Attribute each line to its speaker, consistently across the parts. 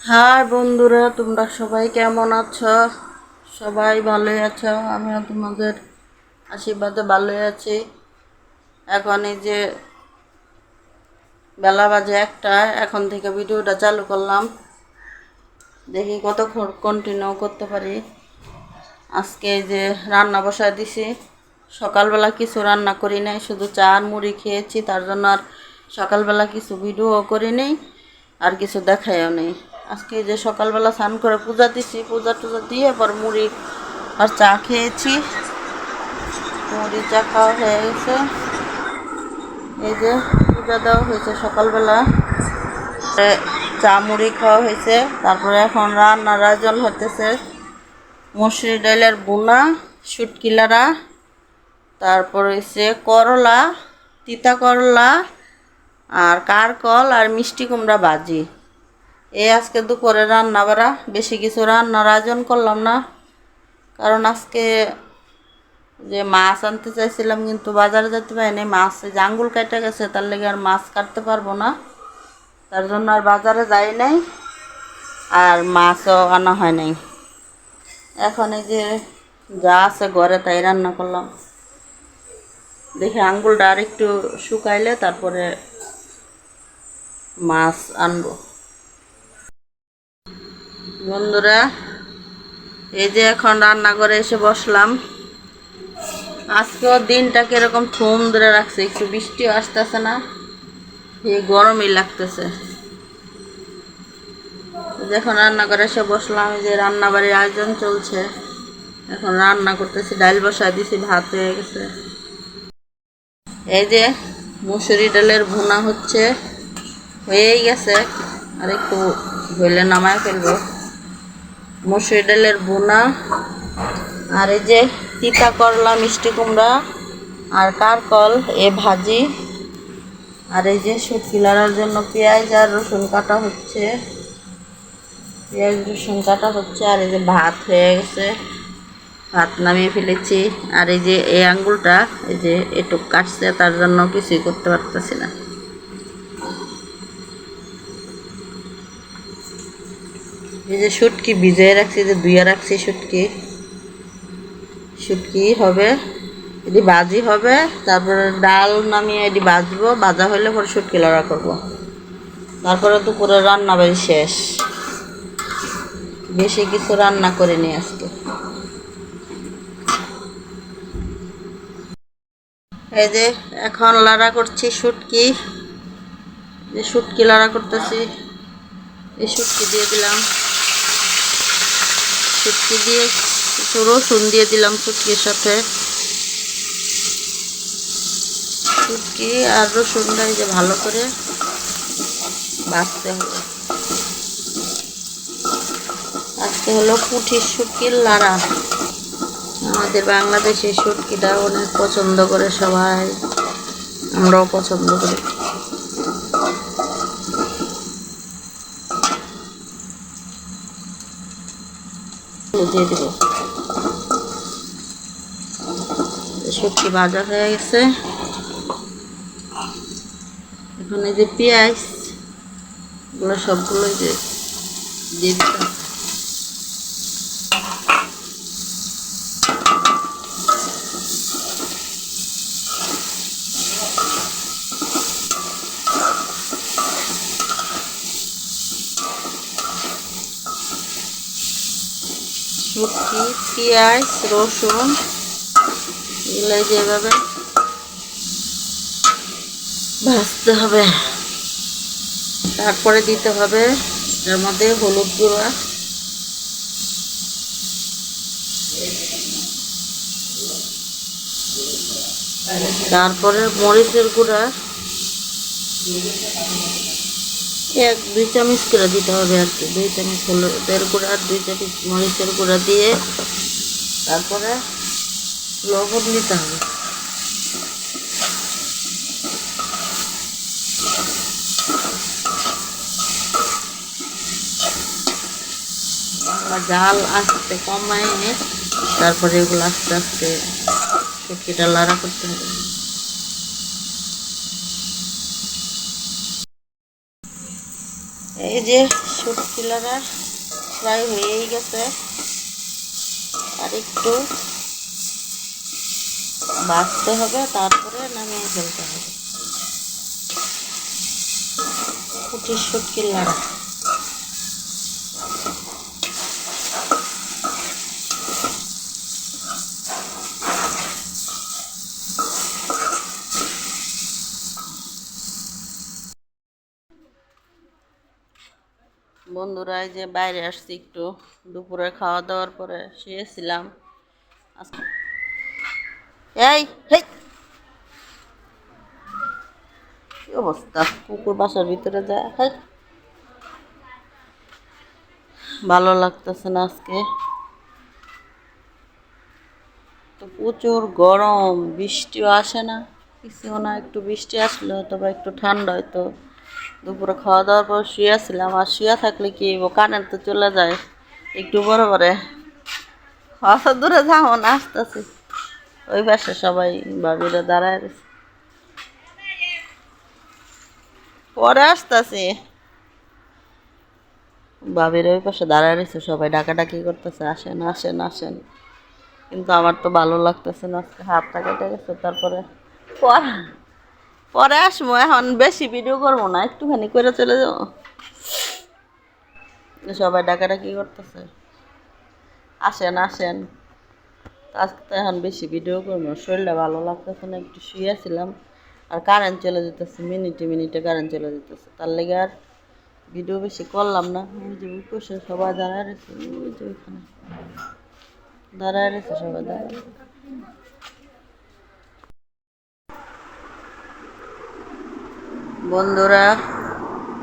Speaker 1: High বন্ধুরা, তোমরা সবাই কেমন আছো? সবাই ভালোই আছো? আমিও তোমাদের আশীর্বাদে ভালোই আছি। এখন এই যে বেলা বাজে একটা, এখন থেকে ভিডিওটা চালু করলাম, দেখি কতক্ষণ কন্টিনিউ করতে পারি। আজকে এই যে রান্না বসায় দিছি। সকালবেলা কিছু রান্না করি নাই, শুধু চা আর মুড়ি খেয়েছি, তার জন্য আর সকালবেলা কিছু ভিডিও করি নেই, আর কিছু দেখাইও নেই। আজকে যে সকালবেলা স্নান করে পূজা দিছি, পূজা টুজা দিয়ে পর মুড়ি আর চা খেয়েছি। মুড়ি চা খাওয়া হয়ে গেছে। এই যে পূজা দেওয়া হয়েছে সকালবেলা, চা মুড়ি খাওয়া হয়েছে। তারপরে এখন রান্নার আয়োজন হতেছে। মসুরি ডালের বোনা, শুটকি লাড়া, তারপর হচ্ছে করলা, তিতা করলা, আর কারকল আর মিষ্টি কুমড়া ভাজি। এই আজকে দুপুরে রান্না বাড়া। বেশি কিছু রান্নার আয়োজন করলাম না, কারণ আজকে যে মাছ আনতে চাইছিলাম কিন্তু বাজারে যেতে পারিনি। মাছ যে আঙ্গুল কেটে গেছে, তার লেগে আর মাছ কাটতে পারবো না, তার জন্য আর বাজারে যাই নাই, আর মাছও আনা হয় নাই। এখন এই যে যা আছে ঘরে তাই রান্না করলাম। দেখি আঙ্গুলটা আর একটু শুকাইলে তারপরে মাছ আনবো। বন্ধুরা, এই যে এখন রান্নাঘরে এসে বসলাম। আজকেও দিনটা কিরকম থুম ধরে রাখছে, একটু বৃষ্টিও আসতেছে না, এই গরমই লাগতেছে। এখন রান্নাঘরে এসে বসলাম, এই যে রান্না বাড়ির আয়োজন চলছে। এখন রান্না করতেছি, ডাল বসায় দিছি, ভাত হয়ে গেছে। এই যে মুসুরি ডালের ভুনা হচ্ছে, হয়েই গেছে, আর একটু হইলে নামায় ফেলবো। মুসুরি ডালের ভুনা, আর এই যে তিতা করলা, মিষ্টি কুমড়া আর কারকল এ ভাজি, আর এই যে শুটকি লাড়ার জন্য পেঁয়াজ আর রসুন কাটা হচ্ছে, পেঁয়াজ রসুন কাটা হচ্ছে। আর এই যে ভাত হয়ে গেছে, ভাত নামিয়ে ফেলেছি। আর এই যে এই আঙ্গুলটা এই যে এটুক কাটছে, তার জন্য কিছুই করতে পারতেছি না। এই যে শুটকি ভিজিয়ে রাখছি, যে ধুয়ে রাখছি শুটকি, শুটকি হবে, এটি ভাজি হবে। তারপরে ডাল নামিয়ে এটি ভাজবো, ভাজা হলে পরে শুটকি লড়া করবো। তারপরে দুপুরে রান্না বাড়ি শেষ। বেশি কিছু রান্না করিনি আজকে। এই যে এখন লাড়া করছি শুটকি, যে শুটকি লাড়া করতেছি। এই শুটকি দিয়ে দিলাম, শুটকি দিয়ে একটু রসুন দিয়ে দিলাম শুটকির সাথে। শুটকি আর রসুনটা এই যে ভালো করে ভাজতে হবে। আজকে হলো পুঁটির শুটকির লাড়া। আমাদের বাংলাদেশের শুটকিটা অনেক পছন্দ করে সবাই, আমরাও পছন্দ করি। দিয়ে দিব, শুটকি ভাজা হয়ে গেছে। এখন এই যে পেঁয়াজ এগুলো সবগুলো যে দিয়ে দিতে, শুটকি, পেঁয়াজ, রসুন এগুলো যেভাবে ভাজতে হবে। তারপরে দিতে হবে এর মধ্যে হলুদ গুঁড়া, তারপরে মরিচের গুঁড়া 1-2 চামচ করে দিতে হবে আর কি। 2 চামচ হলুদের গুঁড়া আর 2 চামচ মরিচের গুঁড়া দিয়ে তারপরে লবণ দিতে হবে। জাল আস্তে কমায় তারপরে এগুলো আস্তে আস্তে শুটকিটা লাড়া করতে হবে। এই যে শুটকি লাগা প্রায় হয়েই গেছে, আর একটু ভাজতে হবে, তারপরে নামিয়ে ফেলতে হবে। কুটির শুটকির লাড়া। বন্ধুরা, এই যে বাইরে আসছি একটু, দুপুরে খাওয়া দাওয়ার পরে শুয়েছিলাম। এই হেই, কি অবস্থা, কুকুর বাসার ভিতরে যায়। হ্যাঁ, ভালো লাগতেছে না আজকে, তো প্রচুর গরম, বৃষ্টিও আসে না, কিছুও না। একটু বৃষ্টি আসলে হয়তো বা একটু ঠান্ডা হয়তো। দুপুরে খাওয়া দাওয়ার পর শুয়েছিলাম, আর শুয়ে থাকলে কি কারেন্ট তো চলে যায় একটু বড় করে। অত দূরে যাবো না, আসতেছি। ওই পাশে সবাই ভাবিরা দাঁড়ায় রয়েছে, পরে আসতেছি। ভাবির ওই পাশে দাঁড়ায় রয়েছে, সবাই ডাকাডাকি করতেছে, আসেন আসেন আসেন। কিন্তু আমার তো ভালো লাগতেছে না, আজকে হাতটা কেটে গেছে। তারপরে পরে পরে আসবো, এখন বেশি ভিডিও করবো না, একটুখানি করে চলে যাবো। সবাই ডাকাডাকি করতেছে, আসেন আসেন। আজকে তো এখন বেশি ভিডিও করবো, শরীরটা ভালো লাগতেছে না, একটু শুয়েছিলাম। আর কারেন্ট চলে যেতেছে, মিনিটে মিনিটে কারেন্ট চলে যেতেছে, তার লেগে আর ভিডিও বেশি করলাম না। ওই যে ওই পাশে সবাই দাঁড়ায় রয়েছে, ওই যে ওইখানে দাঁড়ায় রয়েছে সবাই দাঁড়ায়। বন্ধুরা,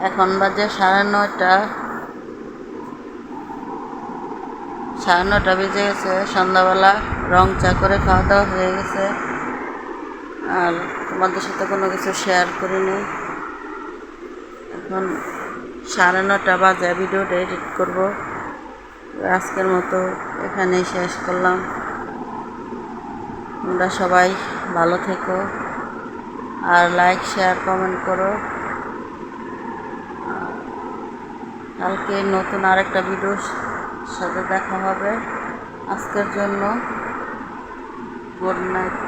Speaker 1: এখন বাজে 9:30, 9:30 বেজে গেছে, সন্ধ্যাবেলা। রং চা করে খাওয়া দাওয়া হয়ে গেছে, আর তোমাদের সাথে কোনো কিছু শেয়ার করিনি। এখন 9:30 বাজে, ভিডিওটা এডিট করবো। আজকের মতো এখানেই শেষ করলাম। তোমরা সবাই ভালো থেকো, আর লাইক শেয়ার কমেন্ট করো। কালকে নতুন আরেকটা ভিডিওর সাথে দেখা হবে। আজকের জন্য গুড নাইট।